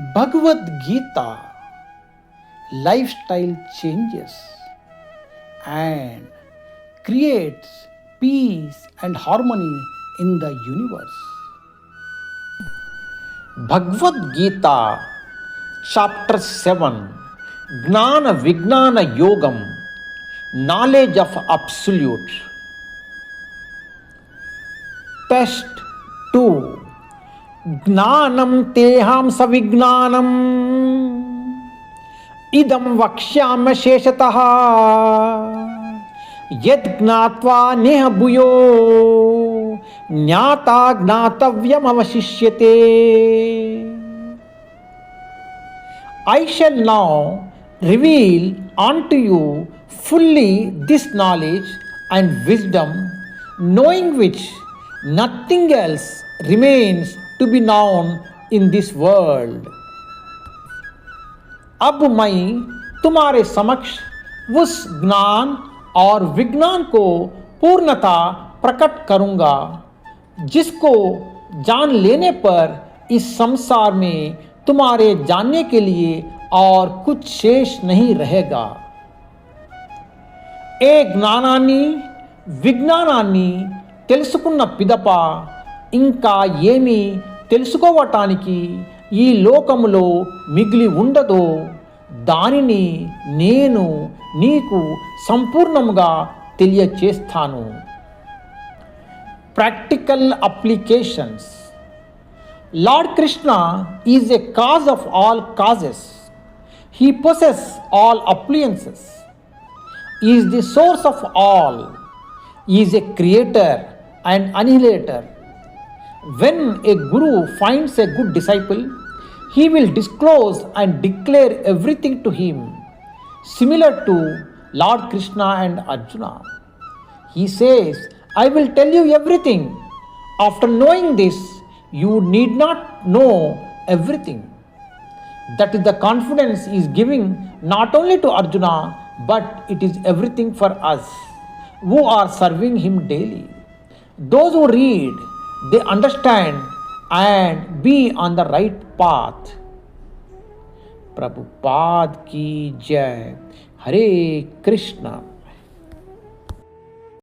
Bhagavad Gita lifestyle changes and creates peace and harmony in the universe. Bhagavad Gita chapter 7 Gnana Vijnana Yogam, knowledge of absolute. Test 2 Gnanam teham savijnanam idam vakshyama sheshataha yad gnatva neha bhuyo jnata gnatavyam avashishyate. I shall now reveal unto you fully this knowledge and wisdom, knowing which nothing else remains to be known in this world. अब मैं तुम्हारे समक्ष उस ज्ञान और विज्ञान को पूर्णता प्रकट करूंगा जिसको जान लेने पर इस संसार में तुम्हारे जानने के लिए और कुछ शेष नहीं रहेगा. ఏ జ్ఞానాన్ని విజ్ఞానాన్ని తెలుసుకున్న పిదప ఇంకా ఏమీ తెలుసుకోవటానికి ఈ లోకములో మిగిలి ఉండదో దానిని నేను నీకు సంపూర్ణముగా తెలియచేస్తాను. Practical applications. Lord Krishna is a cause of all causes. He possess all appliances. Is the source of all. Is a creator and annihilator. When a guru finds a good disciple, he will disclose and declare everything to him, similar to Lord Krishna and Arjuna. He says, I will tell you everything. After knowing this, you need not know everything. That is the confidence he is giving not only to Arjuna, but it is everything for us who are serving him daily. Those who read, they understand and be on the right path. Prabhupada ki jai. Hare Krishna.